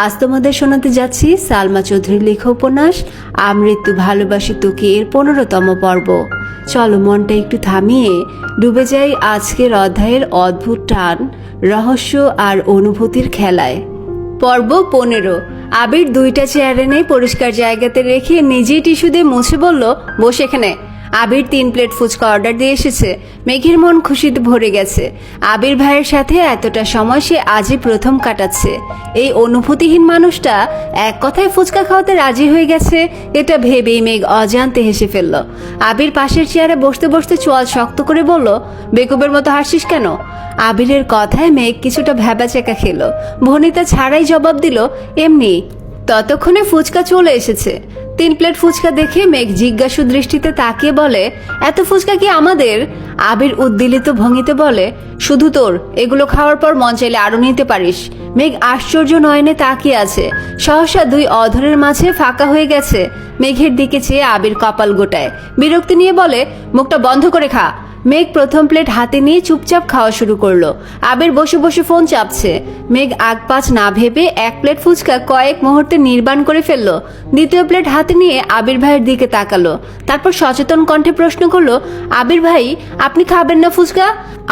আজ তোমাদের শোনাতে যাচ্ছি সালমা চৌধুরীর লেখা উপন্যাস আমৃত্যু ভালোবাসি তোকে এর 15তম পর্ব। চলো মনটা একটু থামিয়ে ডুবে যাই আজকের অধ্যায়ের অদ্ভুত টান, রহস্য আর অনুভূতির খেলায়। পর্ব 15। আবির 2টা চেয়ার এনে পরিষ্কার জায়গাতে রেখে নিজেই টিস্যু দিয়ে মুছে বলল, বসে এখানে। আবির 3 প্লেট ফুচকা অর্ডার দিয়ে এসেছে। মেঘের মন খুশিতে ভরে গেছে। আবির ভাইয়ের সাথে এতটা সময় সে আজই প্রথম কাটাচ্ছে। এই অনুভূতিহীন মানুষটা এক কথায় ফুচকা খাওয়াতে রাজি হয়ে গেছে, এটা ভেবেই মেঘ অজান্তে হেসে ফেলল। আবির পাশের চেয়ারে বসতে বসতে চোয়াল শক্ত করে বলল, বেকুবের মতো হাসিস কেন? আবিরের কথায় মেঘ কিছুটা ভ্যাবাচ্যাকা খেল। ভনিতা ছাড়াই জবাব দিল, এমনি। ততক্ষণে ফুচকা চলে এসেছে। 3 প্লেট ফুচকা দেখে মেঘ জিজ্ঞাসু দৃষ্টিতে তাকিয়ে বলে, এত ফুচকা কি আমাদের? আবির উদ্দিলিত ভঙ্গিতে বলে, শুধু তোর, এগুলো খাওয়ার পর মন চাইলে আরো নিতে পারিস। মেঘ আশ্চর্য নয়নে তাকিয়ে আছে। সহসা 2 অধরের মাঝে ফাঁকা হয়ে গেছে। মেঘের দিকে চেয়ে আবির কপাল গোটায়, বিরক্তি নিয়ে বলে, মুখটা বন্ধ করে খা। মেঘ প্রথম প্লেট হাতে নিয়ে চুপচাপ খাওয়া শুরু করলো। আবির বসে বসে ফোন চাপছে। মেঘ আগ পাঁচ না ভেবে 1 প্লেট ফুচকা কয়েক মুহূর্তে নির্বাণ করে ফেললো। দ্বিতীয় প্লেট হাতে নিয়ে আবির ভাইয়ের দিকে তাকালো। তারপর সচেতন কণ্ঠে প্রশ্ন করলো, আবির ভাই, আপনি খাবেন না ফুচকা?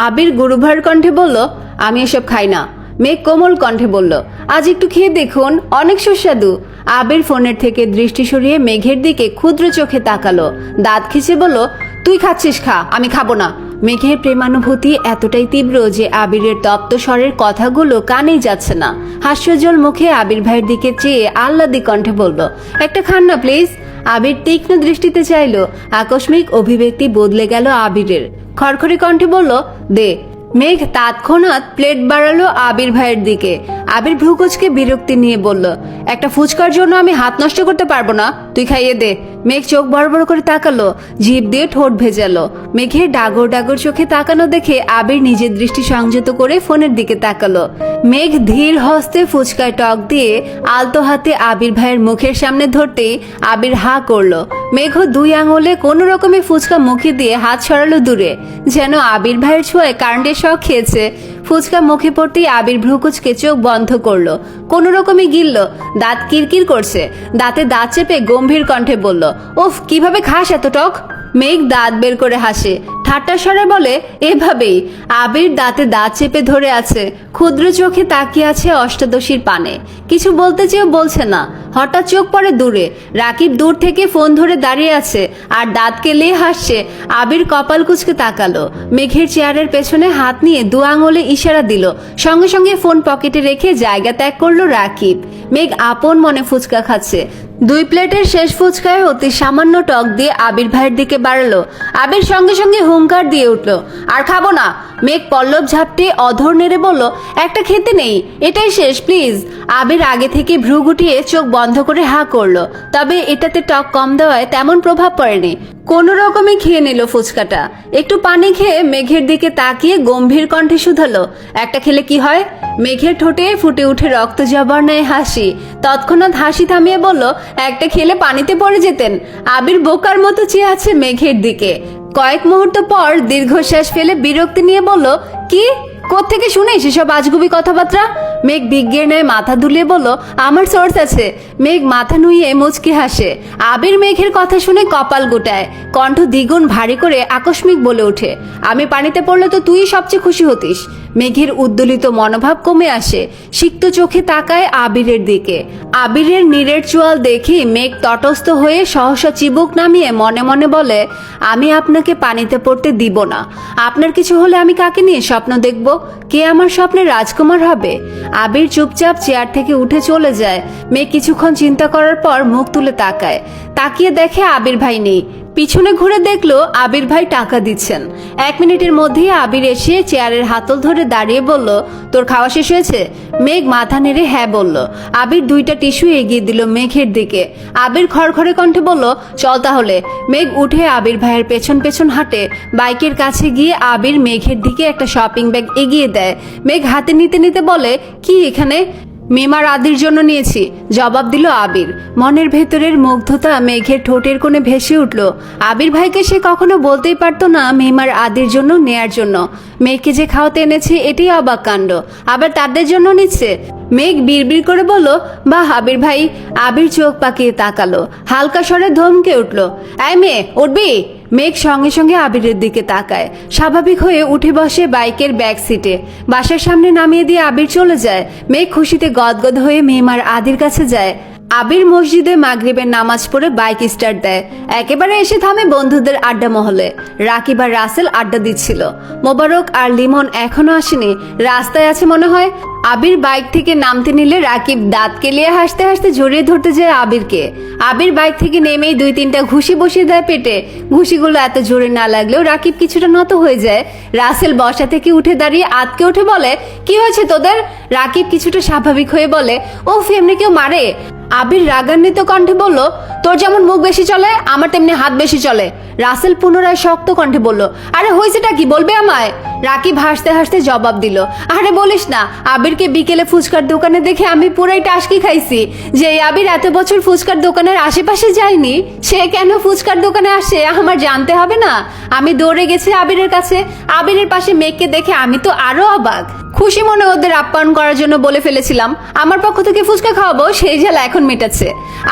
আবির গুরুভার কণ্ঠে বলল, আমি এসব খাই না। মেঘ কোমল কণ্ঠে বলল, আজ একটু খেয়ে দেখুন, অনেক সুস্বাদু। আবির ফোনের থেকে দৃষ্টি সরিয়ে মেঘের দিকে ক্ষুদ্র চোখে তাকালো। দাঁত খিচে বলল, তুই খাচ্ছিস খা, আমি খাবো না। মেঘের প্রেমানুভূতি এতটাই তীব্র যে আবিরের তপ্ত স্বরের কথাগুলো কানেই যাচ্ছে না। হাস্যজ্জ্বল মুখে আবির ভাইয়ের দিকে চেয়ে আহ্লাদি কণ্ঠে বলল, একটা খান না প্লিজ। আবির তীক্ষ্ণ দৃষ্টিতে চাইল। আকস্মিক অভিব্যক্তি বদলে গেল আবিরের। খড়খড়ি কণ্ঠে বলল, দে। মেঘ তৎক্ষণাৎ প্লেট বাড়ালো আবির ভাইয়ের দিকে। আবির ভ্রুকুচকে বিরক্তি নিয়ে বলল, একটা ফুচকার জন্য আমি হাত নষ্ট করতে পারবো না, তুই খাইয়ে দে। মেঘ চোখ বড় বড় করে তাকালো, জিভ দিয়ে ঠোঁট ভেজালো। মেঘের ডাগর ডাগর চোখে তাকানো দেখে আবির নিজের দৃষ্টি সংযত করে ফোনের দিকে তাকালো। মেঘ ধীর হস্তে ফুচকায় টক দিয়ে আলতো হাতে আবির ভাইয়ের মুখের সামনে ধরতেই আবির হা করলো। মেঘ 2 আঙুলে কোনো রকমে ফুচকা মুখে দিয়ে হাত সরালো দূরে, যেন আবির ভাইয়ের ছোঁয়ায় কাণ্ডের শখ খেয়েছে। ফুচকা মুখে পড়তেই আবির ভ্রুকুচকে চোখ বন্ধ করলো, কোনো রকমে গিলল। দাঁত কিরকির করছে। দাঁতে দাঁত চেপে গম্ভীর কণ্ঠে বলল, উফ, কিভাবে খাস এত টক? মেঘ দাঁত বের করে হাসে, ঠাট্টা স্বরে বলে, এভাবেই। আবির দাঁতে দাঁত চেপে ধরে আছে, ক্ষুদ্র চোখে তাকিয়ে আছে অষ্টাদশীর পানে। কিছু বলতে চেয়েও বলছে না। হঠাৎ চোখ পড়ে দূরে। রাকিব দূর থেকে ফোন ধরে দাঁড়িয়ে আছে আর দাঁত কেলিয়ে হাসছে। আবির কপাল কুঁচকে তাকালো। মেঘের চেয়ারের পেছনে হাত নিয়ে 2 আঙুলে ইশারা দিল। সঙ্গে সঙ্গে ফোন পকেটে রেখে জায়গা ত্যাগ করলো রাকিব। মেঘ আপন মনে ফুচকা খাচ্ছে। 2 প্লেটের শেষ ফুচকায় অতি সামান্য টক দিয়ে আবির ভাইয়ের দিকে বাড়ালো। আবির সঙ্গে সঙ্গে হুঙ্কার দিয়ে উঠল, আর খাবো না। মেঘ পল্লব ঝাপটে অধর নেড়ে বলল, একটা খেতে নেই, এটাই শেষ প্লিজ। আবির আগে থেকে ভ্রু গুটিয়ে চোখ বন্ধ করে হা করলো। তবে এটাতে টক কম দেওয়ায় তেমন প্রভাব পড়েনি। কোনো রকমে খেয়ে নিল ফুচকাটা। একটু পানি খেয়ে মেঘের দিকে তাকিয়ে গম্ভীর কণ্ঠে শুধালো, একটা খেলে কি হয়? মেঘের ঠোঁটে ফুটে উঠে রক্ত জবার ন্যায় হাসি। তৎক্ষণাৎ হাসি থামিয়ে বলল, একটা খেলে পানিতে পড়ে যেতেন। আবির বোকার মতো চেয়ে আছে মেঘের দিকে। কয়েক মুহূর্ত পর দীর্ঘশ্বাস ফেলে বিরক্তি নিয়ে বলল, কি? কোত্থেকে শুনিস এসব আজগুবি কথাবার্তা? মেঘ বিজ্ঞের ন্যায় মাথা দুলিয়ে বলল, আমার সোর্স আছে। মেঘ মাথা নুইয়ে মুচকি হাসে। আবির মেঘের কথা শুনে কপাল গোটায়, কণ্ঠ দ্বিগুণ ভারী করে আকস্মিক বলে ওঠে, আমি পানিতে পড়লে তো তুই সবচেয়ে খুশি হতিস। মেঘের উদ্দোলিত মনোভাব কমে আসে। সিক্ত চোখে তাকায় আবিরের দিকে। আবিরের নীরের চোয়াল দেখে মেঘ তটস্থ হয়ে সহসা চিবুক নামিয়ে মনে মনে বলে, আমি আপনাকে পানিতে পড়তে দিব না। আপনার কিছু হলে আমি কাকে নিয়ে স্বপ্ন দেখব? কে আমার স্বপ্নের রাজকুমার হবে? আবির চুপচাপ চেয়ার থেকে উঠে চলে যায়। মেঘ কিছুক্ষণ চিন্তা করার পর মুখ তুলে তাকায়। তাকিয়ে দেখে আবির ভাই নেই। পিছনে ঘুরে দেখলো আবির ভাই টাকা দিচ্ছেন। 1 মিনিটের মধ্যেই আবির এসে চেয়ারের হাতল ধরে দাঁড়িয়ে বলল, তোর খাওয়া শেষ হয়েছে? মেঘ মাথা নেড়ে হ্যাঁ বলল। আবির 2টা টিস্যু এগিয়ে দিল মেঘের দিকে। আবির খড়খড়ে কণ্ঠে বলল, চল তাহলে। মেঘ উঠে আবির ভাইয়ের পেছন পেছন হাঁটে। বাইকের কাছে গিয়ে আবির মেঘের দিকে একটা শপিং ব্যাগ এগিয়ে দেয়। মেঘ হাতে নিতে নিতে বলে, কি এখানে? মিমার আদির জন্য নিয়েছি, জবাব দিল আবির। মনের ভেতরের মুগ্ধতা মেঘের ঠোঁটের কোণে ভেসে উঠল। আবির ভাইকে সে কখনো বলতেই পারতো না মিমার আদির জন্য নেয়ার জন্য। মেঘকে যে খাওয়াতে এনেছে এটাই অবাক কাণ্ড। আবার তাদের জন্য নিচ্ছে। মেঘ বিড়বিড় করে বলল, বাহ আবির ভাই। আবির চোখ পাকিয়ে তাকালো, হালকা স্বরে ধমকে উঠল, এই মেয়ে উঠবি? মেঘ সঙ্গে সঙ্গে আবিরের দিকে তাকায়, স্বাভাবিক হয়ে উঠে বসে বাইকের ব্যাক সিটে। বাসার সামনে নামিয়ে দিয়ে আবির চলে যায়। মেঘ খুশিতে গদগদ হয়ে মেহমার আদির কাছে যায়। আবির মসজিদে মাগরিবের নামাজ পড়ে বাইক স্টার্ট দেয়। একেবারে এসে থামে বন্ধুদের আড্ডা মহলে। রাকিব আর রাসেল আড্ডা দিচ্ছিল। মোবারক আর লিমন এখনো আসেনি, রাস্তায় আছে মনে হয়। আবির বাইক থেকে নামতে নিলে রাকিব দাঁত কেলিয়ে হাসতে হাসতে জড়িয়ে ধরতে যায় আবিরকে। আবির বাইক থেকে নেমেই 2-3টা ঘুষি বসিয়ে দেয় পেটে। ঘুষিগুলো এত জোরে না লাগলেও রাকিব কিছুটা নত হয়ে যায়। রাসেল বসা থেকে উঠে দাঁড়িয়ে আতকে উঠে বলে, কি হয়েছে তোদের? রাকিব কিছুটা স্বাভাবিক হয়ে বলে, ওফ, এমনি কেউ মারে? আবির রাগান্বিত কণ্ঠে বলল, তোর যেমন মুখ বেশি চলে আমার তেমনি হাত বেশি চলে। রাসেল পুনরায় শক্ত কণ্ঠে বলল, আরে হয়েছেটা কি, বলবে আমায়? রাকিব হাসতে হাসতে জবাব দিল, আরে বলিস না, আবিরকে বিকেলে ফুচকার দোকানে দেখে আমি পুরাই টাসকি খাইছি। যে আবির এত বছর ফুচকার দোকানের আশেপাশে যায়নি, সে কেন ফুচকার দোকানে আসে আমার জানতে হবে না? আমি দৌড়ে গেছি আবিরের কাছে। আবিরের পাশে মেঘকে দেখে আমি তো আরো অবাক। খুশি মনে ওদের আপ্যায়ন করার জন্য বলে ফেলেছিলাম আমার পক্ষ থেকে ফুচকা খাওয়াবো, সেই জ্বালা এখন মেটাচ্ছে।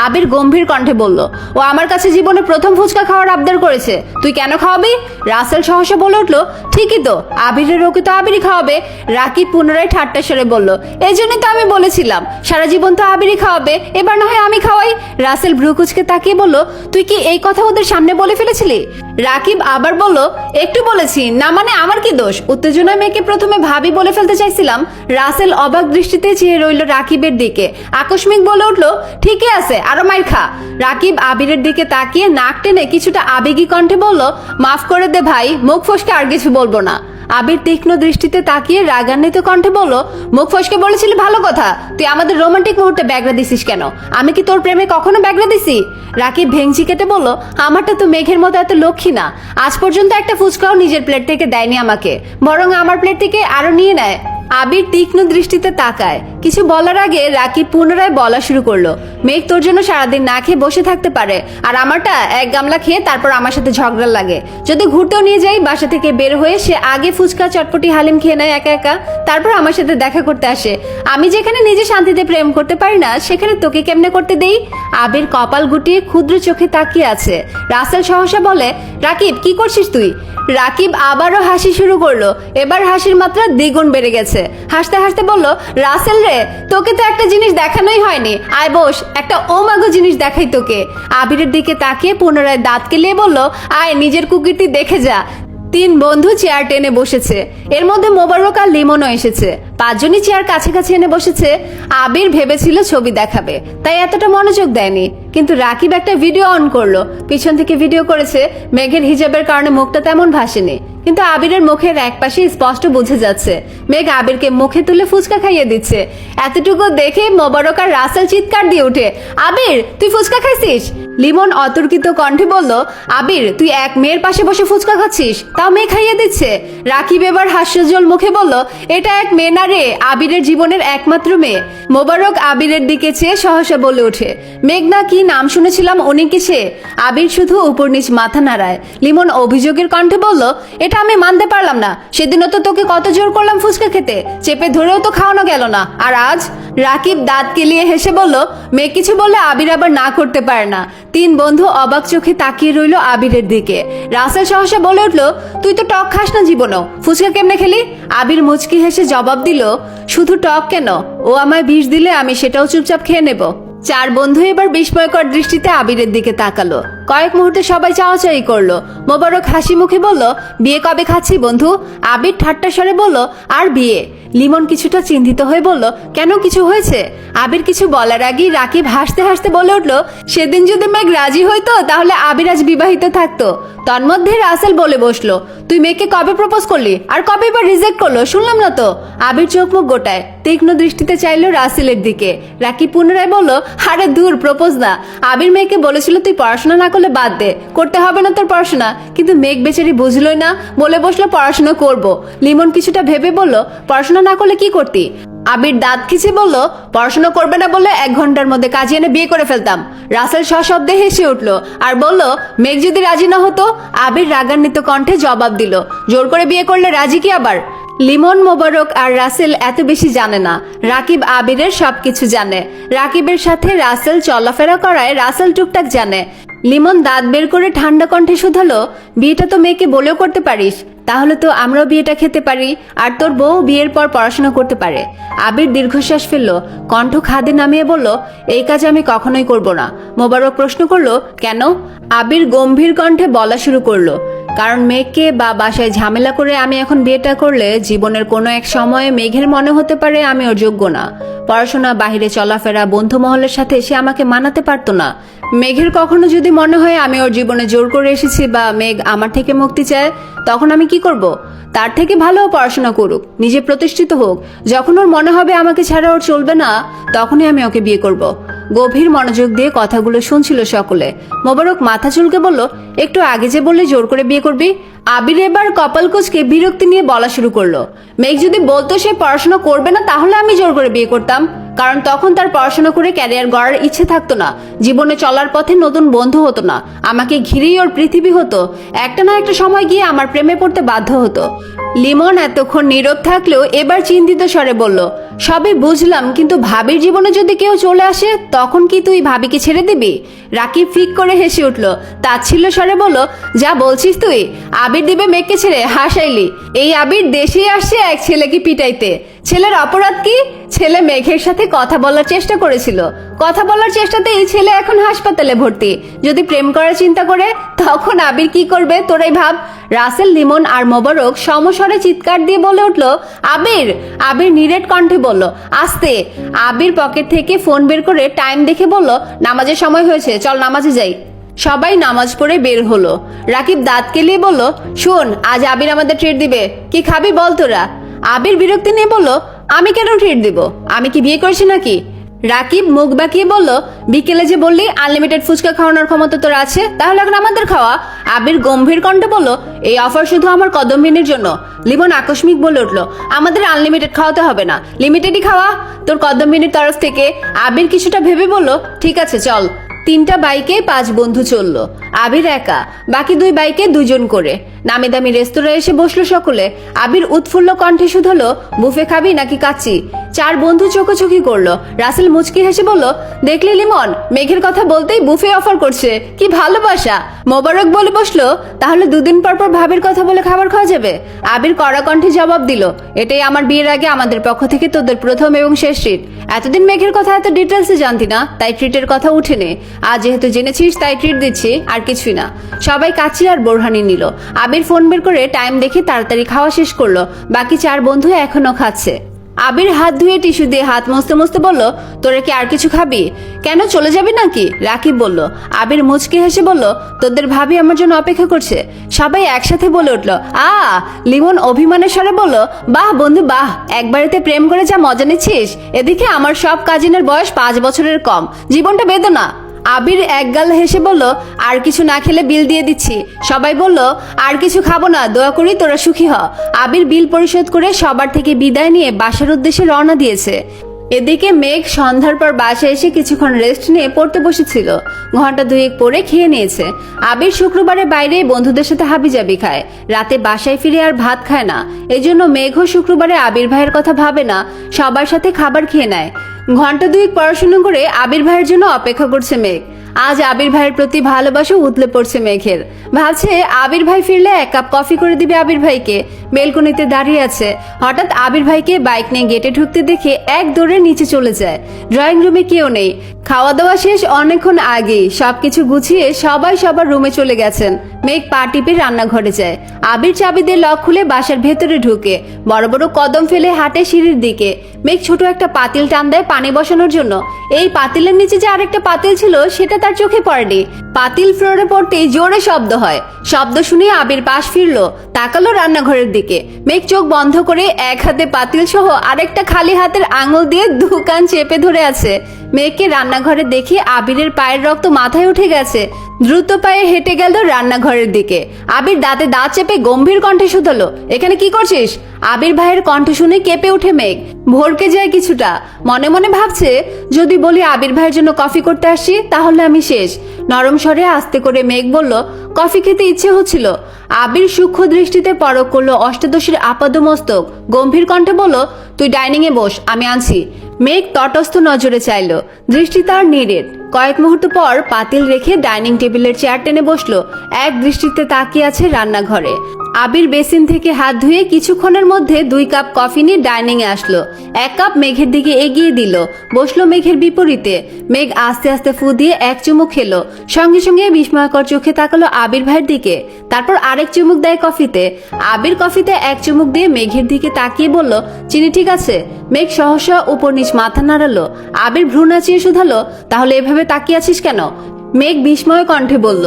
আবির গম্ভীর কণ্ঠে বলল, ও আমার কাছে জীবনে প্রথম ফুচকা খাওয়ার আবদার করেছে, তুই কেন খাওয়াবি? রাসেল সহসা বলে উঠলো, ঠিকই তো, আবিরের ওকে তো আবিরই খাওয়াবে। রাকিব পুনরায় ঠাট্টা স্বরে বলল, এই জন্যই তো আমি বলেছিলাম সারা জীবন তো আবিরই খাওয়াবে, এবার না হয় আমি খাওয়াই। রাসেল ভ্রুকুচকে তাকিয়ে বলল, তুই কি এই কথা ওদের সামনে বলে ফেলেছিলি? রাকিব আবার বলল, একটু বলেছি না, মানে আমার কি দোষ? উত্তেজনা মেয়েকে প্রথমে ভাবি বলে ফেলতে চাইছিলাম। রাসেল অবাক দৃষ্টিতে চেয়ে রইল রাকিবের দিকে। আকস্মিক বলে উঠল, ঠিকই আছে, আরো মাইর খা। রাকিব আবিরের দিকে তাকিয়ে নাক টেনে কিছুটা আবেগী কণ্ঠে বলল, মাফ করে দে ভাই, মুখ ফসকে আর কিছু বলবো না। আবির তীক্ষ্ণ দৃষ্টিতে তাকিয়ে রাগান্বিত কণ্ঠে বলল, মুখ ফসকে বলেছিলি ভালো কথা, তুই আমাদের রোমান্টিক মুহূর্তে ব্যাগরা দিছিস কেন? আমি কি তোর প্রেমে কখনো ব্যাগরা দিছি? রাকিব ভেংচি কেটে বলল, আমারটা তো মেঘের মতো এত লক্ষ্মী না, আজ পর্যন্ত একটা ফুচকাও নিজের প্লেট থেকে দেয়নি আমাকে, বরং আমার প্লেট থেকে আরো নিয়ে নেয়। আবির তীক্ষ্ণ দৃষ্টিতে তাকায়। কিছু বলার আগে রাকিব পুনরায় বলা শুরু করলো, মেঘ তোর জন্য সারাদিন না খেয়ে বসে থাকতে পারে, আর আমারটা এক গামলা খেয়ে তারপর আমার সাথে ঝগড়া লাগে। যদি ঘুরতেও নিয়ে যাই, বাসা থেকে বের হয়ে সে আগে ফুচকা চটপটি হালিম খেয়ে নেয় একা একা, তারপর আমার সাথে দেখা করতে আসে। আমি যেখানে নিজে শান্তিতে প্রেম করতে পারি না, সেখানে তোকে কেমনে করতে দেই? আবির কপাল গুটিয়ে ক্ষুদ্র চোখে তাকিয়ে আছে। রাসেল সহসা বলে, রাকিব কি করছিস তুই? রাকিব আবারও হাসি শুরু করলো। এবার হাসির মাত্রা দ্বিগুণ বেড়ে গেছে। হাসতে হাসতে বলল, রাসেল রে, তোকে তো একটা জিনিস দেখানোই হয়নি, আয় বস, একটা ওমাগো জিনিস দেখাই তোকে। আবিরের দিকে তাকিয়ে পুনরায় দাঁত কেলিয়ে বলল, আয় নিজের কুকিরটি দেখে যা। 3 বন্ধু চেয়ার টেনে বসেছে। এর মধ্যে মোবারক আর লিমনও এসেছে। 5 জনই চেয়ার কাছাকাছি এনে বসেছে। আবির ভেবেছিল ছবি দেখাবে, তাই এতটা মনোযোগ দেয়নি। কিন্তু রাকিব একটা ভিডিও অন করলো। পিছন থেকে ভিডিও করেছে। মেঘের হিজাবের কারণে মুখটা তেমন ভাসেনি, কিন্তু আবিরের মুখের এক পাশে স্পষ্ট বোঝা যাচ্ছে মেঘ আবিরকে মুখে তুলে ফুচকা খাইয়ে দিচ্ছে। এতটুকু দেখে মোবারক আর রাসেল চিৎকার দিয়ে ওঠে, আবির তুই ফুচকা খাইছিস? লিমন অতর্কিত কণ্ঠে বলল, আবির তুই এক মেয়ের পাশে বসে ফুচকা খাচ্ছিস, তাও মেয়ে খাইয়ে দিচ্ছে। রাকিব এবার হাস্যজ্জ্বল মুখে বলল, এটা এক মেয়ে না রে, আবিরের জীবনের একমাত্র মেয়ে। মোবারক আবিরের দিকে চেয়ে সহসা বলে ওঠে, মেঘনা কি নাম শুনেছিলাম, উনি কি সে? আবির শুধু উপর নিচ মাথা নাড়ায়। লিমন অভিযোগের কণ্ঠে বলল, এটা আমি মানতে পারলাম না, সেদিনও তো তোকে কত জোর করলাম ফুচকা খেতে, চেপে ধরেও তো খাওয়ানো গেল না, আর আজ? রাকিব দাঁত কেলিয়ে হেসে বলল, মেয়ে কিছু বললে আবির আবার না করতে পারে না। 3 বন্ধু অবাক চোখে তাকিয়ে রইল আবিরের দিকে। রাসেল সহসা বলে উঠল, তুই তো টক খাস না জীবনও, ফুচকা কেমনে খেলি? আবির মুচকি হেসে জবাব দিল, শুধু টক কেন, ও আমায় বিষ দিলে আমি সেটাও চুপচাপ খেয়ে নেব। 4 বন্ধু এবার বিস্ময়কর দৃষ্টিতে আবিরের দিকে তাকালো। কয়েক মুহূর্তে সবাই চাওয়াচাই করলো। মোবারক হাসি মুখে বলল, বিয়ে কবে খাচ্ছি বন্ধু? আবির ঠাট্টা স্বরে বলল, আর বিয়ে? লিমন কিছুটা চিন্তিত হয়ে বলল, কেন, কিছু হয়েছে? আবির কিছু বলার আগেই রাকিব হাসতে হাসতে বলে উঠল, সেদিন যদি মেঘ রাজি হইতো তাহলে আবির আজ বিবাহিত থাকতো। তন্মধ্যে রাসেল বলে বসলো, তুই মেঘকে কবে প্রপোজ করলি, আর কবে বা রিজেক্ট করলো শুনলাম না তো? আবির চোখ মুখ গোটায়, তীক্ষ্ণ দৃষ্টিতে চাইলো রাসেলের দিকে। রাকিব পুনরায় বলল, আরে দূর, প্রপোজ না, আবির মেঘকে বলেছিল তুই পড়াশোনা না করলে বাদ দে, করতে হবে না তোর পড়াশোনা, কিন্তু মেঘ বেচারি বুঝলোই না, বলে বসলো পড়াশোনা করব। লিমন কিছুটা ভেবে বলল, পড়াশোনা না করলে কি করতি? আবির দাঁত খিচে বলল, পড়াশোনা করবে না বললে 1 ঘন্টার মধ্যে কাজে এনে বিয়ে করে ফেলতাম। রাসেল সশব্দে হেসে উঠল আর বলল, মেঘ যদি রাজি না হতো? আবির রাগান্বিত কণ্ঠে জবাব দিল, জোর করে বিয়ে করলে রাজি কি আবার? লিমন, মোবারক আর রাসেল এত বেশি জানে না। রাকিব আবিরের সবকিছু জানে। রাকিবের সাথে রাসেল চলাফেরা করায় রাসেল টুকটাক জানে। লিমন দাঁত বের করে ঠান্ডা কণ্ঠে শুধালো, বিয়েটা তো মেয়েকে বলেও করতে পারিস, তাহলে তো আমরাও বিয়েটা খেতে পারি, আর তোর বউ বিয়ের পর পড়াশোনা করতে পারে। আবির দীর্ঘশ্বাস ফেললো, কণ্ঠ খাদে নামিয়ে বলল, এই কাজ আমি কখনোই করব না। মোবারক প্রশ্ন করলো, কেন? আবির গম্ভীর কণ্ঠে বলা শুরু করলো, কারণ মেঘকে বা বাসায় ঝামেলা করে আমি এখন বিয়েটা করলে জীবনের কোনো এক সময়ে মেঘের মনে হতে পারে আমি ওর যোগ্য না। পড়াশোনা, বাহিরে চলাফেরা, বন্ধু মহলের সাথে সে আমাকে মানাতে পারতো না। মেঘের কখনো যদি মনে হয় আমি ওর জীবনে জোর করে এসেছি বা মেঘ আমার থেকে মুক্তি চায়, তখন আমি কি করব? তার থেকে ভালো পড়াশোনা করুক, নিজে প্রতিষ্ঠিত হোক। যখন ওর মনে হবে আমাকে ছাড়া ওর চলবে না, তখনই আমি ওকে বিয়ে করব। গভীর মনোযোগ দিয়ে কথাগুলো শুনছিল সকলে। মোবারক মাথা চুলকে বলল, একটু আগে যে বললে জোর করে বিয়ে করবি। আবির এবার কপাল কুঁচকে বিরক্তি নিয়ে বলা শুরু করলো, মেঘ যদি বলতো সে পড়াশোনা করবে না, তাহলে আমি জোর করে বিয়ে করতাম, কারণ তখন তার পড়াশোনা করে ক্যারিয়ার গড়ার ইচ্ছে থাকতো না, জীবনে চলার পথে নতুন বন্ধু হতো না, আমাকে ঘিরেই ওর পৃথিবী হতো। একটা না একটা সময় গিয়ে আমার প্রেমে পড়তে বাধ্য হতো। লিমন এতক্ষণ নীরব থাকলেও এবার চিন্তিত স্বরে বলল, সবই বুঝলাম, কিন্তু ভাবির জীবনে যদি কেউ চলে আসে, তখন কি তুই ভাবিকে ছেড়ে দিবি? রাকিব ফিক করে হেসে উঠল, তাচ্ছিল্য স্বরে বলল, যা বলছিস তুই? আবির দিবে মেঘকে ছেড়ে? হাসাইলি? এই আবির দেশেই আসছে এক ছেলেকে পিটাইতে। ছেলের অপরাধ কি? ছেলে মেঘের সাথে কথা বলার চেষ্টা করেছিল, কথা বলার চেষ্টাতেই ছেলে এখন হাসপাতালে ভর্তি। যদি প্রেম করার চিন্তা করে, তখন আবির কি করবে তোরাই ভাব। রাসেল, লিমন আর মোবারক সমস্বরে চিৎকার দিয়ে বলে উঠল, আবির! আবির নিরেট কণ্ঠে বলল, আস্তে। আবির পকেট থেকে ফোন বের করে টাইম দেখে বলল, নামাজের সময় হয়েছে, চল নামাজে যাই। সবাই নামাজ পড়ে বের হলো। রাকিব দাঁত কেলিয়ে বলল, শোন, আজ আবির আমাদের ট্রিট দিবে, কি খাবি বল তোরা? আবির বিরক্তি নিয়ে বলল, আমি কেন ট্রিট দিব? আমি কি বিয়ে করেছি নাকি? রাকিব মুখ বাঁকিয়ে বলল, বিকেলে যে বললি আনলিমিটেড ফুচকা খাওয়ানোর ক্ষমতা তোর আছে, তাহলে এখন আমাদের খাওয়া। আবির গম্ভীর কণ্ঠে বলল, এই অফার শুধু আমার কদম্বিনীর জন্য। লিমন আকস্মিক বলে উঠল, আমাদের আনলিমিটেড খাওয়াতে হবে না, লিমিটেডই খাওয়া তোর কদম্বিনীর তরফ থেকে। আবির কিছুটা ভেবে বলল, ঠিক আছে চল। 3টা বাইকে 5 বন্ধু চলল। আবির একা, বাকি 2 বাইকে 2 জন করে। নামি দামি রেস্তোরাঁ এসে বসলো সকলে। আবির উৎফুল্ল কণ্ঠে শুধালো, বুফে খাবি নাকি কাচ্চি? 4 বন্ধু চোখোচোখি করলো। রাসেল মুচকি হেসে বলল, দেখলি লিমন, মেঘের কথা বলতেই বুফে অফার করছে, কি ভালোবাসা। মোবারক বলে বসলো, তাহলে 2 দিন পর পর ভাবির কথা বলে খাবার খাওয়া যাবে? আবির কড়া কণ্ঠে জবাব দিল, এটাই আমার বিয়ের আগে আমাদের পক্ষ থেকে তোদের প্রথম এবং শেষ ট্রিট। এতদিন মেঘের কথা এত ডিটেলসে জানতি না, তাই ট্রিটের কথা উঠেনে। আজ যেহেতু জেনেছিস, তাই ট্রিট দিচ্ছি, আর কিছুই না। সবাই কাচ্চি আর বোরহানি নিল। আবির ফোন বের করে টাইম দেখে তাড়াতাড়ি খাওয়া শেষ করলো। বাকি 4 বন্ধু এখনো খাচ্ছে। আবির হাত ধুয়ে টিস্যু দিয়ে হাত মুছতে মুছতে বলল, তোরা কি আর কিছু খাবি? কেন, চলে যাবি নাকি? রাকিব বলল। আবির মুচকে হেসে বলল, তোদের ভাবি আমার জন্য অপেক্ষা করছে। সবাই একসাথে বলে উঠল, লিমন অভিমানের স্বরে বলল, বাহ বন্ধু বাহ, একবারেতে প্রেম করে যা মজা নিচ্ছিস। এদিকে আমার সব কাজিনের বয়স 5 বছরের কম, জীবনটা বেদনা। আবির একগাল হেসে বলল, আর কিছু না খেলে বিল দিয়ে দিচ্ছি। সবাই বলল, আর কিছু খাবো না, দয়া করি তোরা সুখী হ। আবির বিল পরিশোধ করে সবার থেকে বিদায় নিয়ে বাসার উদ্দেশ্যে রওনা দিয়েছে। এদিকে মেঘ সন্ধ্যার পর বাসায় এসে কিছুক্ষণ রেস্ট নিয়ে পড়তে বসেছিল। ঘন্টা 2 পরে খেয়ে নিয়েছে। আবির শুক্রবারে বাইরে বন্ধুদের সাথে হাবিজাবি খায়, রাতে বাসায় ফিরে আর ভাত খায় না। এজন্য মেঘও শুক্রবারে আবির ভাইয়ের কথা ভাবে না, সবার সাথে খাবার খেয়ে নেয়। ঘন্টা 2 পড়াশোনা করে আবির ভাইয়ের জন্য অপেক্ষা করছে মেঘ। আজ আবির ভাইয়ের প্রতি ভালোবাসা উতলে পড়ছে মেঘের। ভাবছে আবির ভাই ফিরলে 1 কাপ কফি করে দিবে আবির ভাইকে। বেলকনিতে দাঁড়িয়ে আছে, হঠাৎ আবির ভাইকে বাইক নিয়ে গেটে ঢুকতে দেখে এক দৌড়ে নিচে চলে যায়। ড্রয়িং রুমে কেউ নেই, খাওয়া দাওয়া শেষ অনেকক্ষণ আগেই। সবকিছু গুছিয়ে সবাই সবার রুমে চলে গেছেন। মেঘ পা টিপে রান্নাঘরে যায়। আবির চাবি দিয়ে লক খুলে বাসার ভেতরে ঢুকে বড় বড় কদম ফেলে হাঁটে সিঁড়ির দিকে। মেঘ ছোট একটা পাতিল টান দেয় পানি বসানোর জন্য। এই পাতিলের নিচে যে আরেকটা পাতিল ছিল, সেটা তার চোখে পড়েনি। পাতিল ফ্লোরে পড়তেই জোরে শব্দ হয়। শব্দ শুনে আবির পাশ ফিরলো, তাকালো রান্নাঘরের দিকে। মেঘ চোখ বন্ধ করে এক হাতে পাতিল সহ আরেকটা খালি হাতের আঙুল দিয়ে 2 কান চেপে ধরে আছে। মেঘকে রান্নাঘরে দেখে আবিরের পায়ের রক্ত মাথায় উঠে গেছে। দ্রুত পায়ে হেঁটে গেল রান্নাঘরের দিকে। আবির দাঁতে দাঁত চেপে গম্ভীর কণ্ঠে শুধালো, এখানে কি করছিস? আবির ভাইয়ের কণ্ঠ শুনে কেঁপে ওঠে মেঘ, ভড়কে যায় কিছুটা। মনে মনে ভাবছে, যদি বলি আবির ভাইয়ের জন্য কফি করতে আসছি তাহলে আমি শেষ। নরম স্বরে আস্তে করে মেঘ বলল, কফি খেতে ইচ্ছে হচ্ছিল। আবির সূক্ষ্ম দৃষ্টিতে পরখ করলো অষ্টাদশীর আপাদমস্তক, গম্ভীর কণ্ঠে বলল, তুই ডাইনিং এ বস, আমি আনছি। মেঘ তটস্থ নজরে চাইল, দৃষ্টি তার নিরেট। কয়েক মুহূর্ত পর পাতিল রেখে ডাইনিং টেবিলের চেয়ার টেনে বসলো। এক দৃষ্টিতে তাকিয়ে আছে রান্নাঘরে। আবির বেসিন থেকে হাত ধুয়ে কিছুক্ষণের মধ্যে 2 কাপ কফি নিয়ে ডাইনিং এ আসলো। 1 কাপ মেঘের দিকে এগিয়ে দিল, বসলো মেঘের বিপরীতে। মেঘ আস্তে আস্তে ফু দিয়ে এক চুমুক খেলো, সঙ্গে সঙ্গে বিস্ময়কর চোখে তাকালো আবির ভাইয়ের দিকে। তারপর আরেক চুমুক দেয় কফিতে। আবির কফিতে এক চুমুক দিয়ে মেঘের দিকে তাকিয়ে বলল, চিনি ঠিক আছে? মেঘ সহসা উপর নিচ মাথা নাড়ালো। আবির ভ্রু নাচিয়ে শুধালো, তাহলে এভাবে তাকিয়ে আছিস কেন? মেঘ বিস্ময় কণ্ঠে বলল,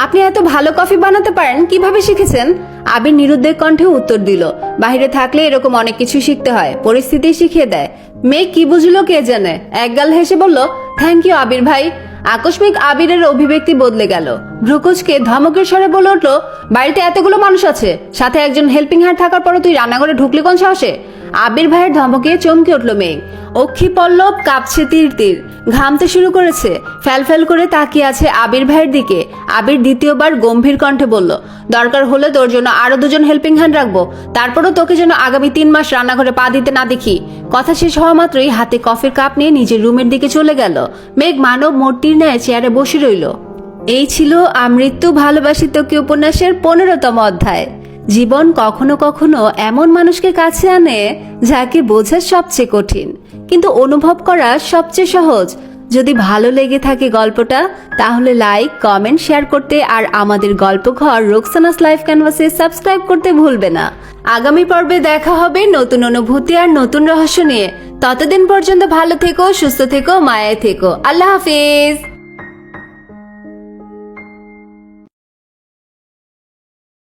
আপনি এত ভালো কফি বানাতে পারেন, কিভাবে শিখেছেন? আবির নিরুদ্বেগ কণ্ঠে উত্তর দিল, বাইরে থাকলে এরকম অনেক কিছু শিখতে হয়, পরিস্থিতি শিখিয়ে দেয়। মেঘ কি বুঝলো কে জানে, একগাল হেসে বলল, থ্যাংক ইউ আবির ভাই। আকস্মিক আবিরের অভিব্যক্তি বদলে গেল। ভ্রুকুচকে ধমকের স্বরে বলে উঠল, বাড়িতে এতগুলো মানুষ আছে, সাথে একজন হেল্পিং হ্যান্ড থাকার পরও তুই রান্নাঘরে ঢুকলি কোন সাহসে? আবির ভাইয়ের ধমকে চমকে উঠল মেঘ। অক্ষি পল্লব কাঁপছে তীর তীর, ঘামতে শুরু করেছে। ফ্যাল করে তাকিয়ে আছে আবির ভাইয়ের দিকে। আবির দ্বিতীয়বার গম্ভীর কণ্ঠে বলল, দরকার হলে তোর জন্য আরো 2 জন হেল্পিং হ্যান্ড রাখবো, তারপরও তোকে যেন আগামী 3 মাস রান্নাঘরে পা দিতে না দেখি। কথা শেষ হওয়া মাত্রই হাতে কফির কাপ নিয়ে নিজের রুমের দিকে চলে গেল। মেঘ মানব মূর্তির ন্যায় চেয়ারে বসে রইল। এই ছিল আমৃত্যু ভালোবাসি তোকে উপন্যাসের 15তম অধ্যায়। জীবন কখনো কখনো এমন মানুষকে কাছে আনে যাকে বোঝা সবচেয়ে কঠিন, কিন্তু অনুভব করা সবচেয়ে সহজ। যদি ভালো লেগে থাকে গল্পটা, তাহলে লাইক, কমেন্ট, শেয়ার করতে আর আমাদের গল্পঘর রোকসানাস লাইফ ক্যানভাসে সাবস্ক্রাইব করতে ভুলবে না। আগামী পর্বে দেখা হবে নতুন অনুভূতি আর নতুন রহস্য নিয়ে। ততদিন পর্যন্ত ভালো থেকো, সুস্থ থেকো, মায়ায় থেকো। আল্লাহ হাফিজ।